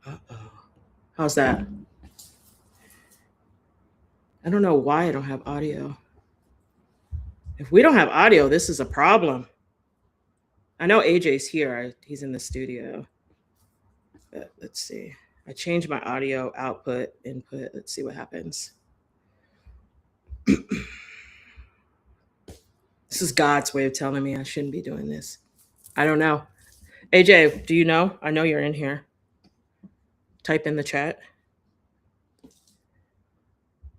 Uh-oh. How's that? I don't know why I don't have audio. If we don't have audio, this is a problem. I know AJ's here. He's in the studio. But let's see. I changed my audio output, input. Let's see what happens. This is God's way of telling me I shouldn't be doing this. I don't know. AJ, do you know? I know you're in here. Type in the chat.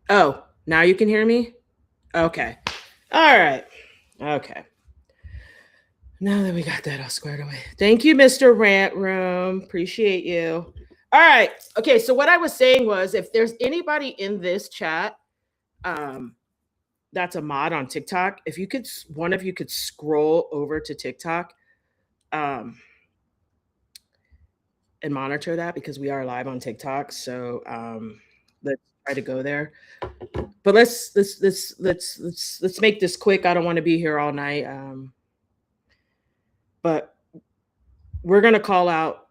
Oh, now you can hear me? Okay. All right. Okay. Now that we got that all squared away. Thank you, Mr. Rant Room. Appreciate you. All right. Okay. So what I was saying was if there's anybody in this chat that's a mod on TikTok, if you could, one of you could scroll over to TikTok and monitor that because we are live on TikTok. So let's try to go there. But let's make this quick. I don't want to be here all night. But we're gonna call out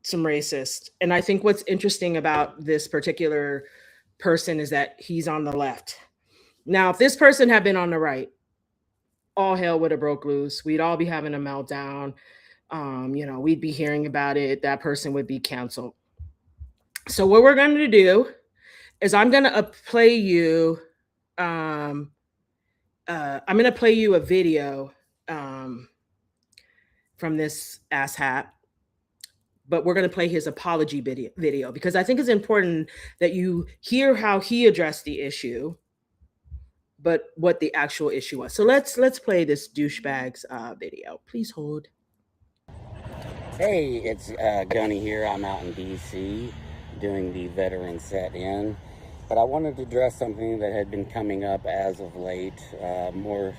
some racist. And I think what's interesting about this particular person is that he's on the left. Now, if this person had been on the right, all hell would have broke loose. We'd all be having a meltdown. We'd be hearing about it. That person would be canceled. So what we're going to do is I'm going to play you. I'm going to play you a video from this asshat, but we're going to play his apology video because I think it's important that you hear how he addressed the issue, but what the actual issue was. So let's play this douchebag's video. Please hold. Hey, it's Gunny here. I'm out in DC doing the veteran set-in, but I wanted to address something that had been coming up as of late, more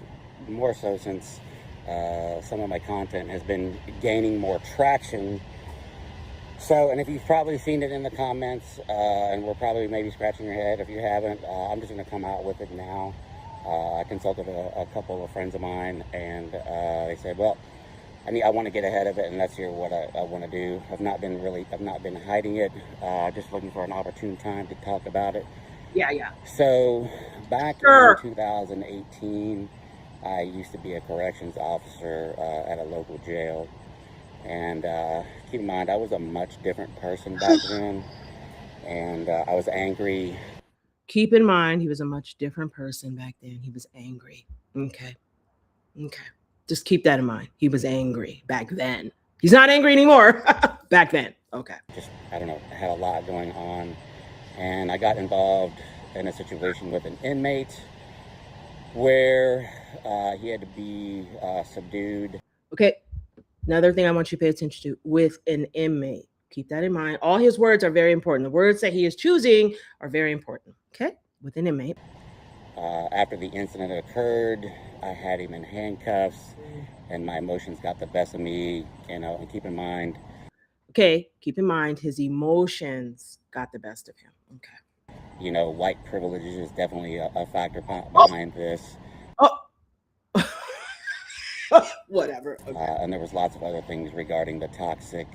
so since some of my content has been gaining more traction. So, and if you've probably seen it in the comments, and we're probably maybe scratching your head if you haven't, I'm just going to come out with it now. I consulted a couple of friends of mine, and they said, well, I want to get ahead of it, and let's hear what I want to do. I've not been hiding it, just looking for an opportune time to talk about it. Yeah. So back in 2018, I used to be a corrections officer at a local jail. And keep in mind, I was a much different person back then. And I was angry. Keep in mind, he was a much different person back then. He was angry. Okay. Just keep that in mind. He was angry back then. He's not angry anymore. Back then. Okay. Just, I don't know, I had a lot going on. And I got involved in a situation with an inmate where he had to be subdued. Okay. Another thing I want you to pay attention to with an inmate. Keep that in mind. All his words are very important. The words that he is choosing are very important. Okay. With an inmate. After the incident occurred, I had him in handcuffs and my emotions got the best of me, you know, and keep in mind. Okay. Keep in mind his emotions got the best of him. Okay. You know, white privilege is definitely a factor behind this. Oh. Whatever. Okay. And there was lots of other things regarding the toxic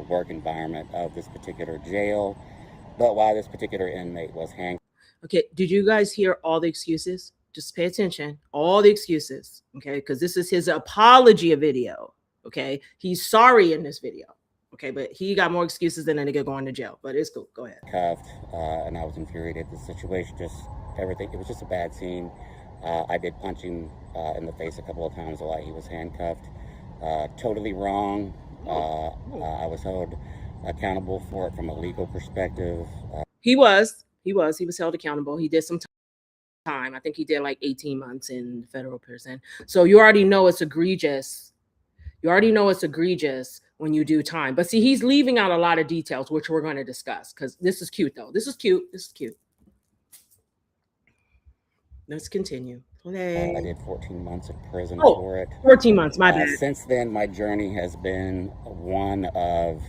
work environment of this particular jail. But why this particular inmate was handcuffed. Okay, did you guys hear all the excuses? Just pay attention. All the excuses, okay? Because this is his apology video, okay? He's sorry in this video, okay? But he got more excuses than a nigga going to jail. But it's cool. Go ahead. Cuffed, and I was infuriated. The situation, just everything. It was just a bad scene. I did punch him in the face a couple of times while he was handcuffed. Totally wrong. I was held accountable for it from a legal perspective. He was held accountable. He did some time. I think he did like 18 months in federal prison. So you already know it's egregious. You already know it's egregious when you do time. But see, he's leaving out a lot of details, which we're going to discuss because this is cute, though. This is cute. Let's continue. I did 14 months in prison for it. 14 months, my bad. Since then, my journey has been one of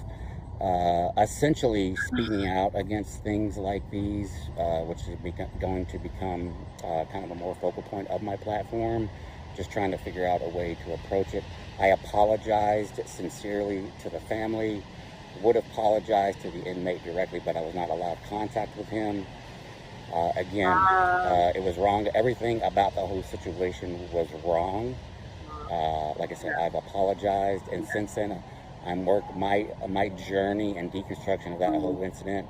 essentially speaking out against things like these, which is going to become kind of a more focal point of my platform, just trying to figure out a way to approach it. I apologized sincerely to the family, would apologize to the inmate directly, but I was not allowed contact with him. It was wrong. Everything about the whole situation was wrong. Like I said, I've apologized, and since then, I'm my journey and deconstruction of that whole incident.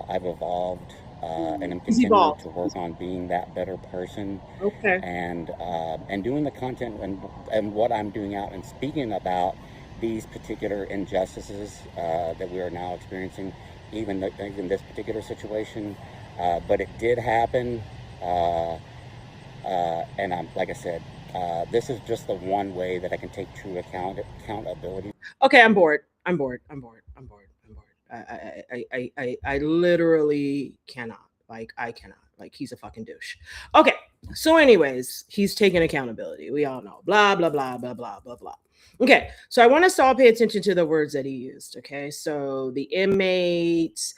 I've evolved, and I'm continuing to work on being that better person. Okay. And doing the content and what I'm doing out and speaking about these particular injustices that we are now experiencing, even this particular situation. But it did happen, and like I said, this is just the one way that I can take true accountability. Okay, I'm bored. I literally cannot. I cannot. He's a fucking douche. Okay, so anyways, he's taking accountability. We all know. Blah, blah, blah, blah, blah, blah, blah. Okay, so I want us to all pay attention to the words that he used. Okay, so the inmates,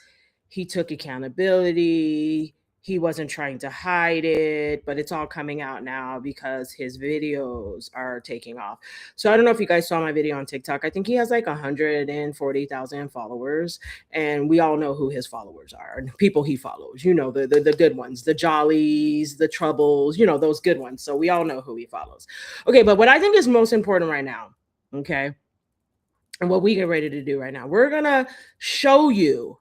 he took accountability. He wasn't trying to hide it, but it's all coming out now because his videos are taking off. So I don't know if you guys saw my video on TikTok. I think he has like 140,000 followers, and we all know who his followers are and people he follows. You know, the good ones, the jollies, the troubles, you know, those good ones. So we all know who he follows. Okay, but what I think is most important right now, okay, and what we get ready to do right now, we're going to show you,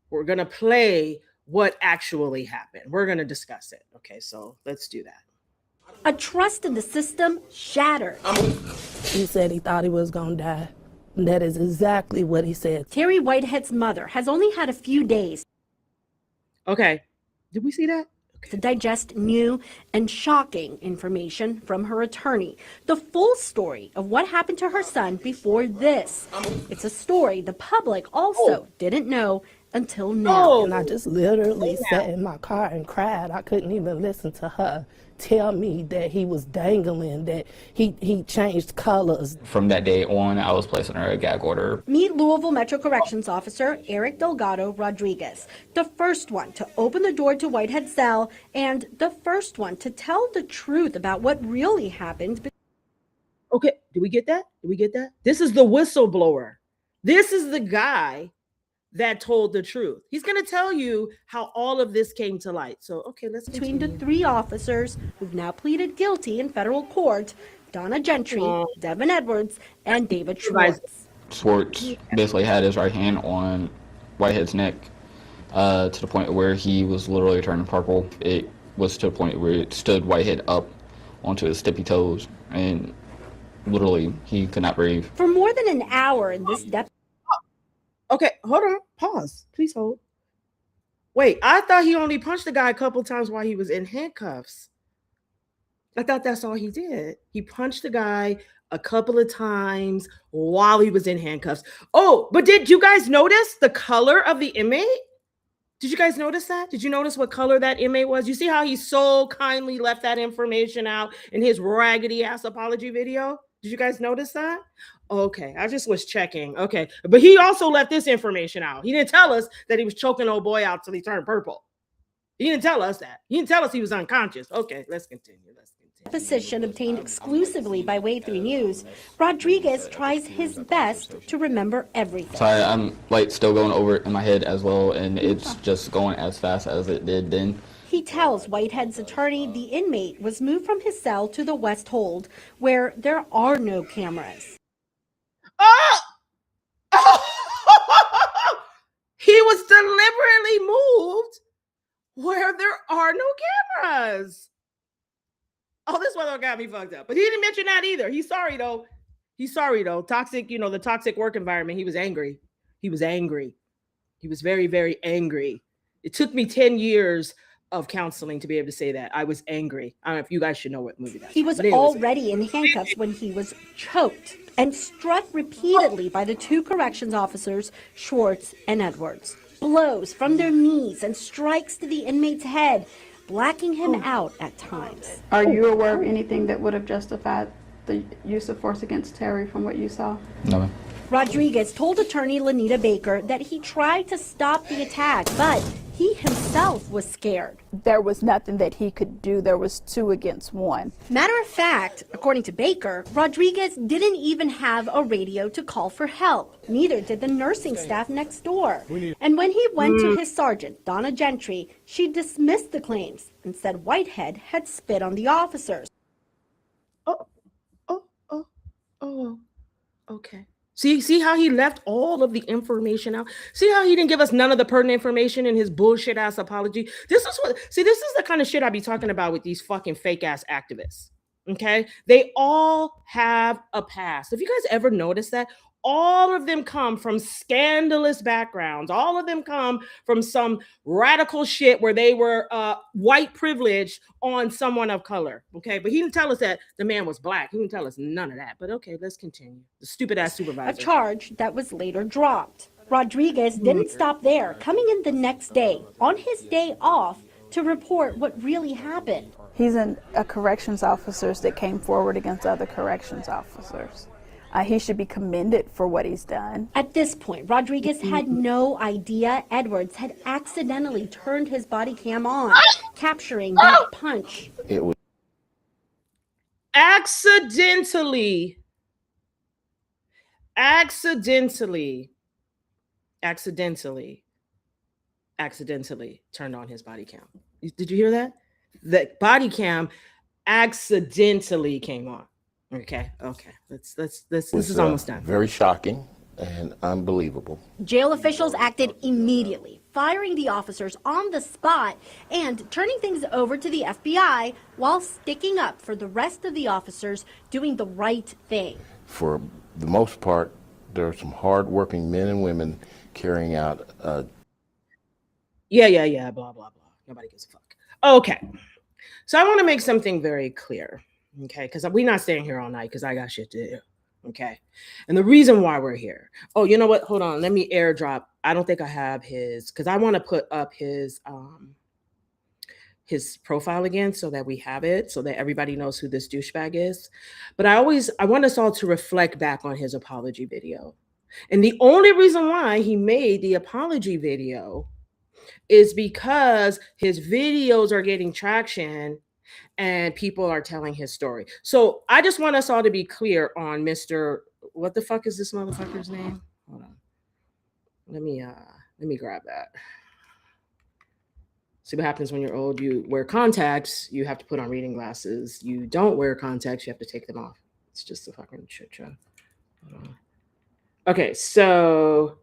we're going to play what actually happened. We're going to discuss it. Okay, so let's do that. A trust in the system shattered. He said he thought he was going to die. That is exactly what he said. Terry Whitehead's mother has only had a few days. Okay, did we see that? To digest new and shocking information from her attorney. The full story of what happened to her son before this. It's a story the public also didn't know until now. And I just literally sat in my car and cried. I couldn't even listen to her tell me that he was dangling, that he changed colors. From that day on, I was placed under a gag order. Meet Louisville Metro Corrections Officer Eric Delgado Rodriguez, the first one to open the door to Whitehead's cell and the first one to tell the truth about what really happened. Okay, do we get that? This is the whistleblower. This is the guy that told the truth. He's going to tell you how all of this came to light. So, okay, let's between continue. the 3 officers who've now pleaded guilty in federal court: Donna Gentry, Devin Edwards, and David Schwartz. Schwartz basically had his right hand on Whitehead's neck to the point where he was literally turning purple. It was to the point where it stood Whitehead up onto his tippy toes, and literally he could not breathe. For more than an hour in this depth. Okay, hold on. Pause. Please hold. Wait, I thought he only punched the guy a couple times while he was in handcuffs. I thought that's all he did. He punched the guy a couple of times while he was in handcuffs. Oh, but did you guys notice the color of the inmate? Did you guys notice that? Did you notice what color that inmate was? You see how he so kindly left that information out in his raggedy ass apology video? Did you guys notice that? Okay, I just was checking. Okay, but he also left this information out. He didn't tell us that he was choking old boy out till he turned purple. He didn't tell us that. He didn't tell us he was unconscious. Okay, let's continue. Deposition obtained exclusively by Wave 3 News, Rodriguez tries his best to remember everything. So I'm like still going over it in my head as well, and it's just going as fast as it did then. He tells Whitehead's attorney the inmate was moved from his cell to the West Hold, where there are no cameras. He was deliberately moved where there are no cameras. Oh, this one got me fucked up. But he didn't mention that either. He's sorry, though. Toxic, the toxic work environment. He was angry. He was very, very angry. It took me 10 years of counseling to be able to say that. I was angry. I don't know if you guys should know what movie that is. He was already in handcuffs when he was choked and struck repeatedly by the 2 corrections officers, Schwartz and Edwards. Blows from their knees and strikes to the inmate's head, blacking him out at times. Are you aware of anything that would have justified the use of force against Terry from what you saw? No. Rodriguez told attorney Lanita Baker that he tried to stop the attack, but he himself was scared. There was nothing that he could do. There was 2 against 1. Matter of fact, according to Baker, Rodriguez didn't even have a radio to call for help. Neither did the nursing staff next door. And when he went to his sergeant, Donna Gentry, she dismissed the claims and said Whitehead had spit on the officers. Okay. See how he left all of the information out? See how he didn't give us none of the pertinent information in his bullshit ass apology? This is the kind of shit I be talking about with these fucking fake ass activists. Okay? They all have a past. Have you guys ever noticed that? All of them come from scandalous backgrounds. All of them come from some radical shit where they were white privileged on someone of color. Okay, but he didn't tell us that the man was black. He didn't tell us none of that. But okay, let's continue. The stupid ass supervisor. A charge that was later dropped. Rodriguez didn't stop there, coming in the next day, on his day off, to report what really happened. He's a corrections officer that came forward against other corrections officers. He should be commended for what he's done. At this point, Rodriguez had no idea Edwards had accidentally turned his body cam on, capturing that punch. It was accidentally turned on his body cam. Did you hear that? The body cam accidentally came on. Okay. This is almost done. Very shocking and unbelievable. Jail officials acted immediately, firing the officers on the spot and turning things over to the FBI while sticking up for the rest of the officers doing the right thing. For the most part, there are some hard-working men and women carrying out blah, blah, blah. Nobody gives a fuck. Okay. So I want to make something very clear. Okay, because we're not staying here all night because I got shit to do. Okay, and the reason why we're here. Oh, you know what? Hold on. Let me airdrop. I don't think I have his, because I want to put up his profile again so that we have it, so that everybody knows who this douchebag is. But I want us all to reflect back on his apology video. And the only reason why he made the apology video is because his videos are getting traction and people are telling his story. So I just want us all to be clear on Mr. What the fuck is this motherfucker's name? Hold on. Let me Let me grab that. See what happens when you're old. You wear contacts, you have to put on reading glasses. You don't wear contacts, you have to take them off. It's just a fucking shit show. Okay, so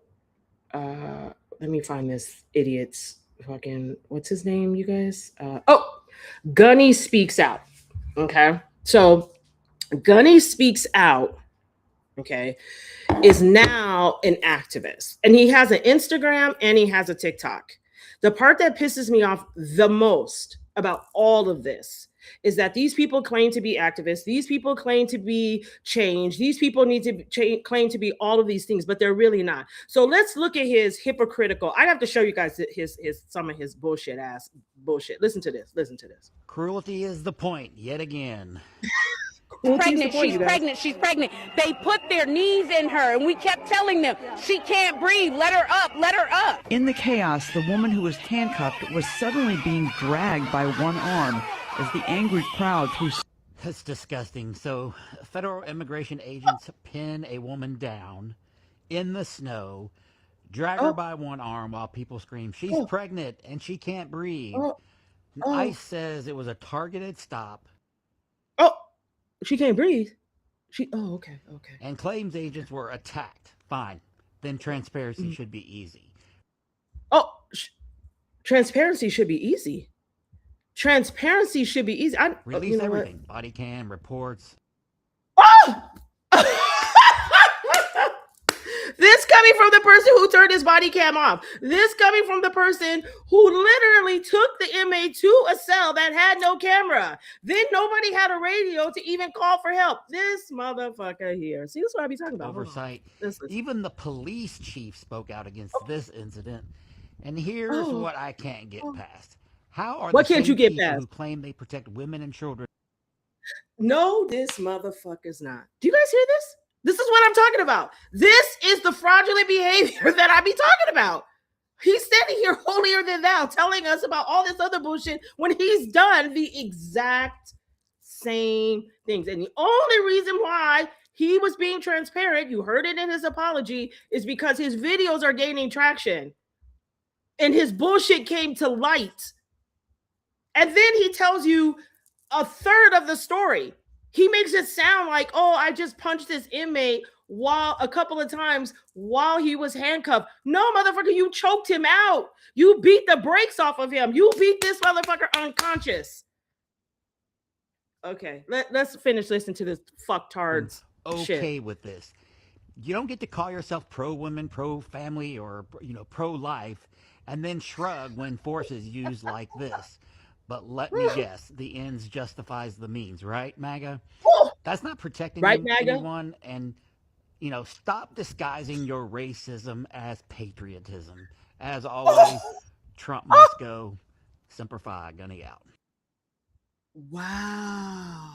let me find this idiot's fucking, what's his name, you guys? Gunny Speaks Out. Okay, so Gunny Speaks Out, okay, is now an activist. And he has an Instagram and he has a TikTok. The part that pisses me off the most about all of this is that these people claim to be activists. These people claim to be change. These people need to claim to be all of these things, but they're really not. So let's look at his hypocritical. I have to show you guys his some of his bullshit ass bullshit. Listen to this. Listen to this. Cruelty is the point yet again. She's pregnant. They put their knees in her, and we kept telling them, she can't breathe, let her up. In the chaos, the woman who was handcuffed was suddenly being dragged by one arm as the angry crowd threw... That's disgusting. So federal immigration agents pin a woman down in the snow, drag her by one arm while people scream, she's pregnant and she can't breathe. ICE says it was a targeted stop. She can't breathe. Okay. And claims agents were attacked. Fine. Then transparency should be easy. Transparency should be easy. Transparency should be easy. Release everything. Body cam, reports. This coming from the person who turned his body cam off. This coming from the person who literally took the inmate to a cell that had no camera. Then nobody had a radio to even call for help. This motherfucker here. See, this is what I be talking about. Oversight. Even the police chief spoke out against this incident. And here's what I can't get past. How are what the can't same you get people past? who claim they protect women and children? No, this motherfucker's not. Do you guys hear this? This is what I'm talking about. This is the fraudulent behavior that I be talking about. He's standing here holier than thou telling us about all this other bullshit when he's done the exact same things. And the only reason why he was being transparent, you heard it in his apology, is because his videos are gaining traction. And his bullshit came to light. And then he tells you a third of the story. He makes it sound like, I just punched this inmate a couple of times while he was handcuffed. No, motherfucker, you choked him out. You beat the brakes off of him. You beat this motherfucker unconscious. Okay, let's finish listening to this fucktards shit. Okay with this. You don't get to call yourself pro-women, pro-family, or pro-life, and then shrug when force is used like this. But let me guess, the ends justifies the means, right, MAGA? That's not protecting anyone. And, stop disguising your racism as patriotism. As always, Trump must go. Semper Fi, Gunny out. Wow.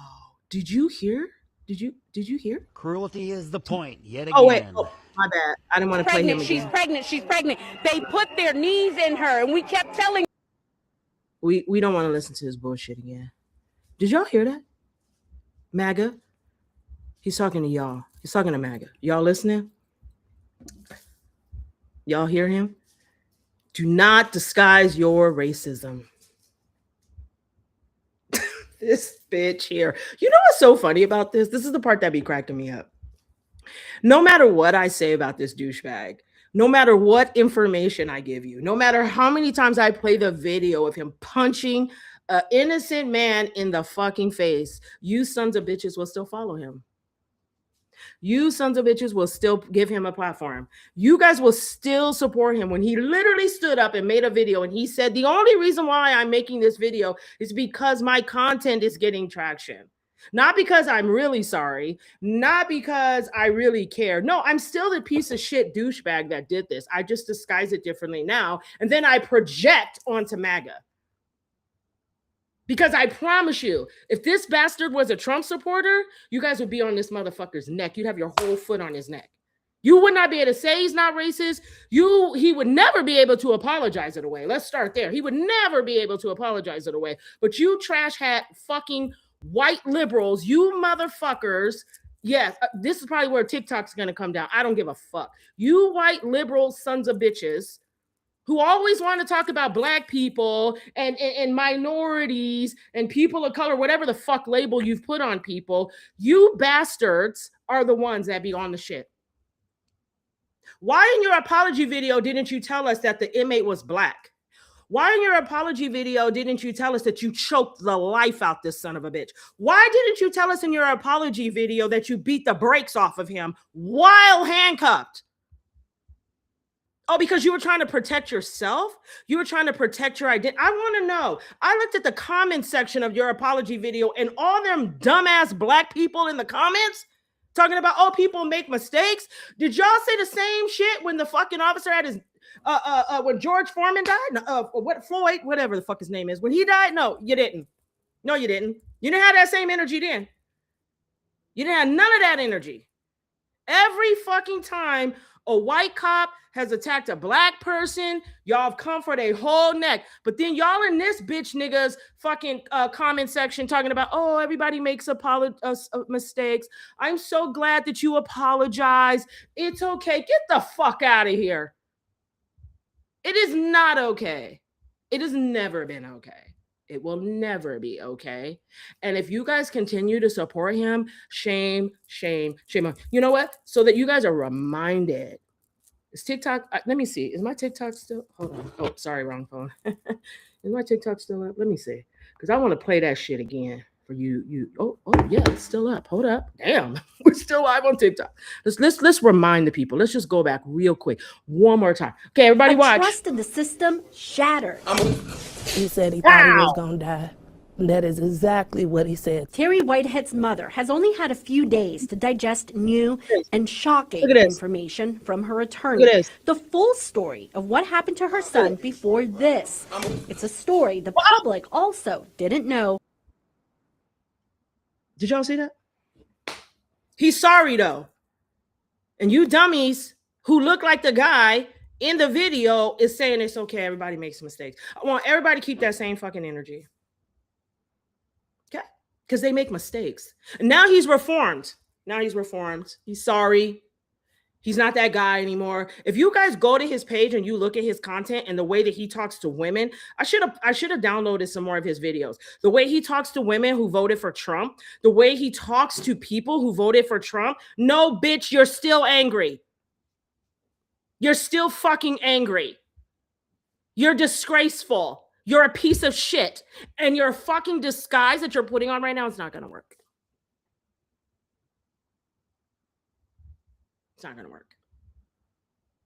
Did you hear? Did you hear? Cruelty is the point, yet again. Oh, wait. My bad. I didn't want to play him again. She's pregnant. They put their knees in her, and we kept telling. We don't want to listen to his bullshit again. Did y'all hear that? MAGA? He's talking to y'all. He's talking to MAGA. Y'all listening? Y'all hear him? Do not disguise your racism. This bitch here. You know what's so funny about this? This is the part that be cracking me up. No matter what I say about this douchebag, no matter what information I give you, no matter how many times I play the video of him punching an innocent man in the fucking face, you sons of bitches will still follow him. You sons of bitches will still give him a platform. You guys will still support him when he literally stood up and made a video and he said, the only reason why I'm making this video is because my content is getting traction. Not because I'm really sorry, not because I really care. No, I'm still the piece of shit douchebag that did this. I just disguise it differently now. And then I project onto MAGA. Because I promise you, if this bastard was a Trump supporter, you guys would be on this motherfucker's neck. You'd have your whole foot on his neck. You would not be able to say he's not racist. He would never be able to apologize it away. Let's start there. He would never be able to apologize it away. But you trash hat fucking white liberals, you motherfuckers. Yes, this is probably where TikTok's going to come down. I don't give a fuck. You white liberal sons of bitches who always want to talk about black people and minorities and people of color, whatever the fuck label you've put on people, you bastards are the ones that be on the shit. Why in your apology video didn't you tell us that the inmate was black? Why in your apology video didn't you tell us that you choked the life out this son of a bitch? Why didn't you tell us in your apology video that you beat the brakes off of him while handcuffed? Oh, because you were trying to protect yourself? You were trying to protect your identity? I want to know. I looked at the comment section of your apology video and all them dumbass black people in the comments talking about, oh, people make mistakes. Did y'all say the same shit when the fucking officer had his when George Foreman died? What Floyd, whatever the fuck his name is, when he died? No, you didn't. No, you didn't. You didn't have that same energy then. You didn't have none of that energy. Every fucking time a white cop has attacked a black person, y'all have come for their whole neck. But then y'all in this bitch niggas fucking comment section talking about, oh, everybody makes mistakes. I'm so glad that you apologize. It's okay. Get the fuck out of here. It is not okay. It has never been okay. It will never be okay. And if you guys continue to support him, shame, shame, shame. You know what? So that you guys are reminded. Is TikTok, let me see. Is my TikTok still? Hold on. Oh, sorry, wrong phone. Is my TikTok still up? Let me see. Because I want to play that shit again for you. Oh, yeah, it's still up. Hold up. Damn. We're still live on TikTok. Let's remind the people. Let's just go back real quick. One more time. Okay, everybody watch. Trust in the system shattered. He said he thought he was going to die. That is exactly what he said. Terry Whitehead's mother has only had a few days to digest new and shocking information from her attorney. The full story of what happened to her son before this. It's a story the public also didn't know. Did y'all see that? He's sorry, though. And you dummies who look like the guy in the video is saying it's okay, everybody makes mistakes. I want everybody to keep that same fucking energy. Okay? Because they make mistakes. And now he's reformed. He's sorry. He's not that guy anymore. If you guys go to his page and you look at his content and the way that he talks to women, I should have downloaded some more of his videos. The way he talks to women who voted for Trump, the way he talks to people who voted for Trump. No, bitch, you're still angry. You're still fucking angry. You're disgraceful. You're a piece of shit. And your fucking disguise that you're putting on right now is not going to work. It's not going to work.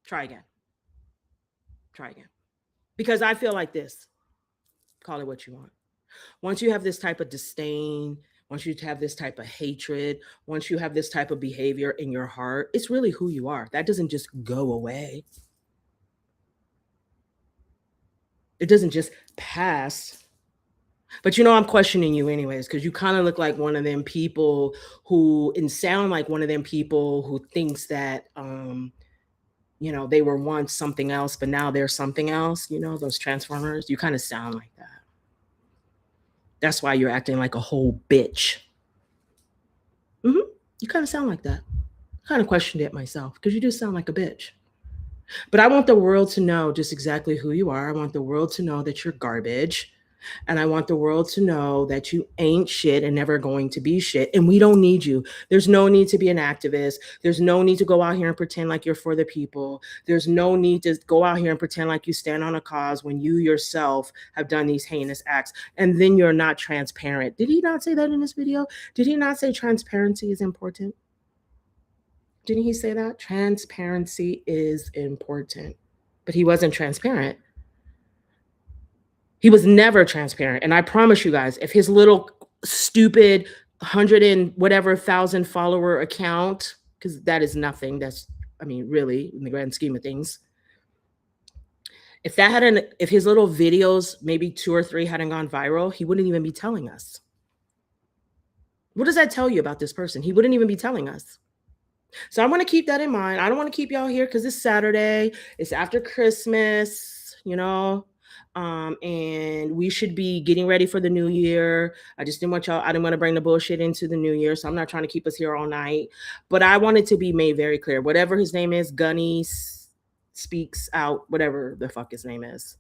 Try again. Because I feel like this. Call it what you want. Once you have this type of disdain, once you have this type of hatred, once you have this type of behavior in your heart, it's really who you are. That doesn't just go away. It doesn't just pass. But I'm questioning you anyways, because you kind of look like one of them people who, and sound like one of them people who thinks that, they were once something else, but now they're something else. Those Transformers, you kind of sound like that. That's why you're acting like a whole bitch. You kind of sound like that. I kind of questioned it myself because you do sound like a bitch. But I want the world to know just exactly who you are. I want the world to know that you're garbage. And I want the world to know that you ain't shit and never going to be shit. And we don't need you. There's no need to be an activist. There's no need to go out here and pretend like you're for the people. There's no need to go out here and pretend like you stand on a cause when you yourself have done these heinous acts. And then you're not transparent. Did he not say that in this video? Did he not say transparency is important? Didn't he say that? Transparency is important. But he wasn't transparent. He was never transparent. And I promise you guys, if his little stupid 100 and whatever thousand follower account, because that is nothing. That's, really, in the grand scheme of things. If his little videos, maybe 2 or 3 hadn't gone viral, he wouldn't even be telling us. What does that tell you about this person? He wouldn't even be telling us. So I want to keep that in mind. I don't want to keep y'all here because it's Saturday. It's after Christmas, and we should be getting ready for the new year. I didn't want to bring the bullshit into the new year. So I'm not trying to keep us here all night, but I wanted to be made very clear. Whatever his name is, Gunny speaks out, whatever the fuck his name is.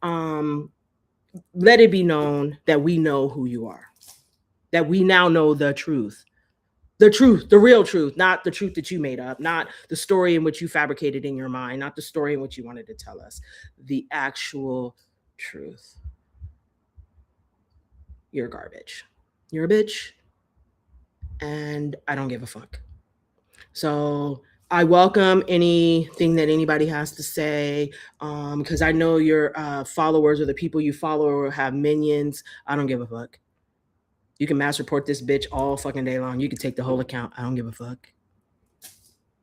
Let it be known that we know who you are, that we now know the truth, the real truth, not the truth that you made up, not the story in which you fabricated in your mind, not the story in which you wanted to tell us, the actual truth. You're garbage. You're a bitch. And I don't give a fuck. So I welcome anything that anybody has to say, because I know your followers or the people you follow have minions. I don't give a fuck. You can mass report this bitch all fucking day long. You can take the whole account. I don't give a fuck.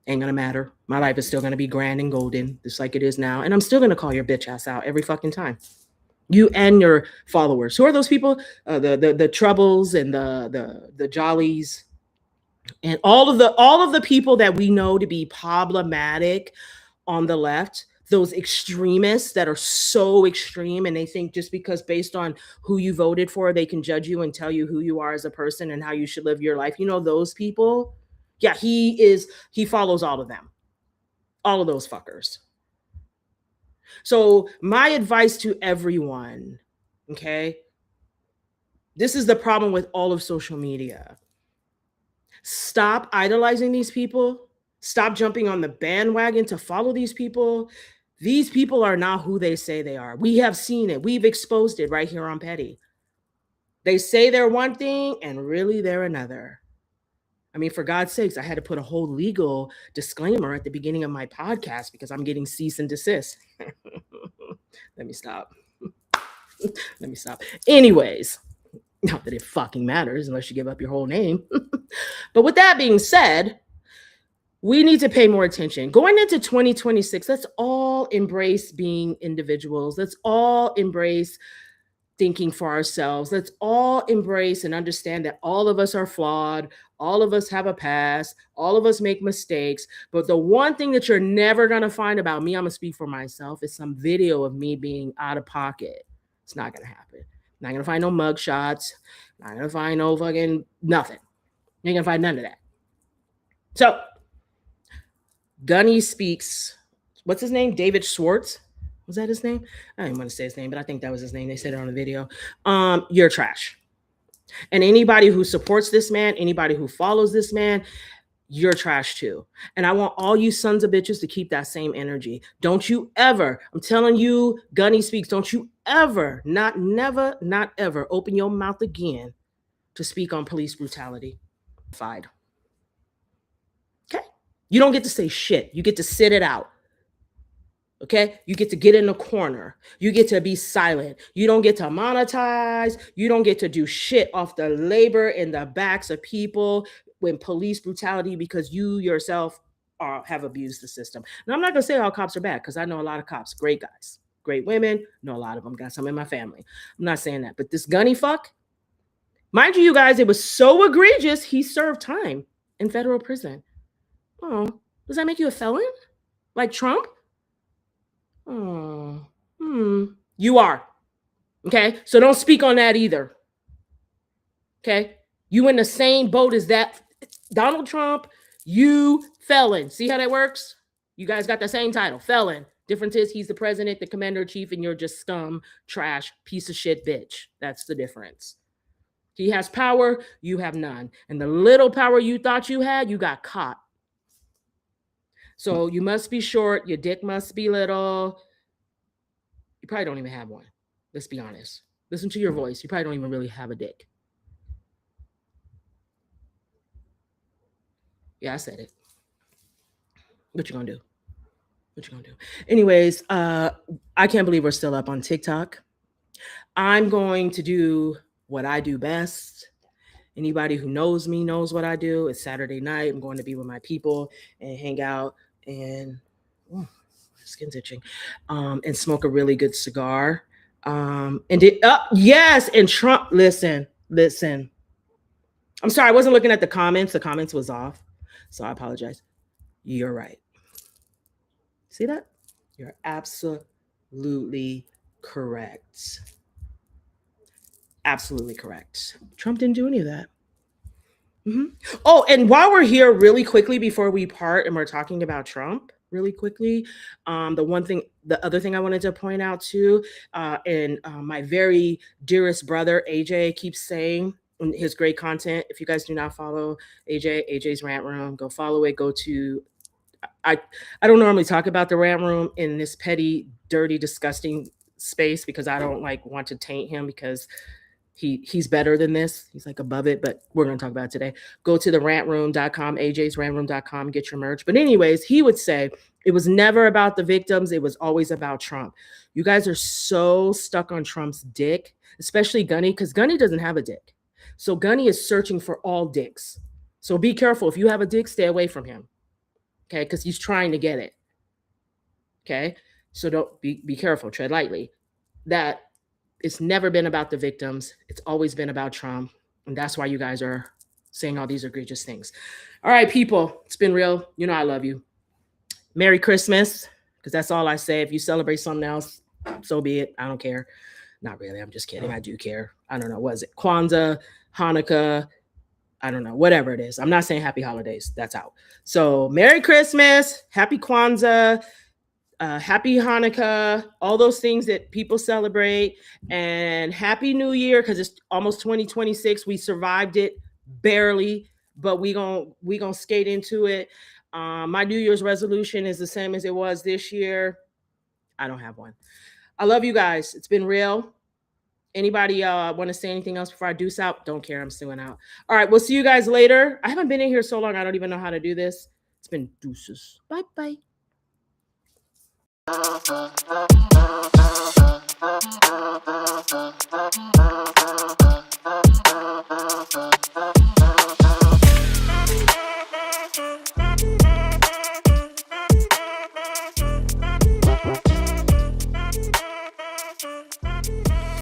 Ain't gonna matter. My life is still gonna be grand and golden, just like it is now. And I'm still gonna call your bitch ass out every fucking time. You and your followers. Who are those people? The troubles and the jollies, and all of the people that we know to be problematic on the left. Those extremists that are so extreme, and they think just because based on who you voted for, they can judge you and tell you who you are as a person and how you should live your life. You know those people? Yeah, he follows all of them, all of those fuckers. So my advice to everyone, okay, this is the problem with all of social media. Stop idolizing these people. Stop jumping on the bandwagon to follow these people. These people are not who they say they are. We have seen it. We've exposed it right here on Petty. They say they're one thing and really they're another. I mean, for God's sakes, I had to put a whole legal disclaimer at the beginning of my podcast because I'm getting cease and desist. Let me stop. Let me stop. Anyways, not that it fucking matters unless you give up your whole name. But with that being said, we need to pay more attention. Going into 2026, let's all embrace being individuals. Let's all embrace thinking for ourselves. Let's all embrace and understand that all of us are flawed. All of us have a past. All of us make mistakes. But the one thing that you're never going to find about me, I'm going to speak for myself, is some video of me being out of pocket. It's not going to happen. Not going to find no mug shots. Not going to find no fucking nothing. You're going to find none of that. So, Gunny speaks. What's his name? David Schwartz. Was that his name? I didn't want to say his name, but I think that was his name. They said it on the video. You're trash. And anybody who supports this man, anybody who follows this man, you're trash too. And I want all you sons of bitches to keep that same energy. Don't you ever, I'm telling you, Gunny speaks, don't you ever, not ever open your mouth again to speak on police brutality. Fide. Okay? You don't get to say shit. You get to sit it out. Okay, you get to get in the corner. You get to be silent. You don't get to monetize. You don't get to do shit off the labor in the backs of people when police brutality, because you yourself have abused the system. Now, I'm not going to say all cops are bad because I know a lot of cops, great guys, great women, know a lot of them, got some in my family. I'm not saying that, but this Gunny fuck, mind you guys, it was so egregious, he served time in federal prison. Oh, does that make you a felon? Like Trump? Oh, you are. Okay, so don't speak on that either. Okay, you in the same boat as that Donald Trump, you felon. See how that works? You guys got the same title, felon. Difference is he's the president, the commander-in-chief, and you're just scum, trash, piece of shit bitch. That's the difference. He has power, you have none. And the little power you thought you had, you got caught. So you must be short, your dick must be little. You probably don't even have one. Let's be honest. Listen to your voice. You probably don't even really have a dick. Yeah, I said it. What you gonna do? What you gonna do? Anyways, I can't believe we're still up on TikTok. I'm going to do what I do best. Anybody who knows me knows what I do. It's Saturday night. I'm going to be with my people and hang out and skin's itching, and smoke a really good cigar. Yes, and Trump, listen. I'm sorry, I wasn't looking at the comments. The comments was off, so I apologize. You're right. See that? You're absolutely correct. Absolutely correct. Trump didn't do any of that. Oh, and while we're here really quickly before we part and we're talking about Trump, really quickly. The other thing I wanted to point out too, and my very dearest brother AJ keeps saying in his great content. If you guys do not follow AJ's Rant Room, go follow it. Go to I don't normally talk about the Rant Room in this petty, dirty, disgusting space because I don't like want to taint him because he's better than this. He's like above it, but we're going to talk about it today. Go to the rantroom.com, ajsrantroom.com, get your merch. But anyways, he would say it was never about the victims. It was always about Trump. You guys are so stuck on Trump's dick, especially Gunny, because Gunny doesn't have a dick. So Gunny is searching for all dicks. So be careful. If you have a dick, stay away from him. Okay, because he's trying to get it. Okay, so don't be careful. Tread lightly. That it's never been about the victims. It's always been about Trump, and that's why you guys are saying all these egregious things. All right, people, it's been real. You know I love you. Merry Christmas, because that's all I say. If you celebrate something else, so be it. I don't care. Not really. I'm just kidding. I do care. I don't know. What is it? Kwanzaa, Hanukkah. I don't know, whatever it is. I'm not saying happy holidays. That's out. So Merry Christmas, Happy Kwanzaa, Happy Hanukkah, all those things that people celebrate, and Happy New Year because it's almost 2026. We survived it barely, but we gonna skate into it. My New Year's resolution is the same as it was this year. I don't have one. I love you guys. It's been real. Anybody want to say anything else before I deuce out? Don't care. I'm suing out. All right. We'll see you guys later. I haven't been in here so long. I don't even know how to do this. It's been deuces. Bye-bye.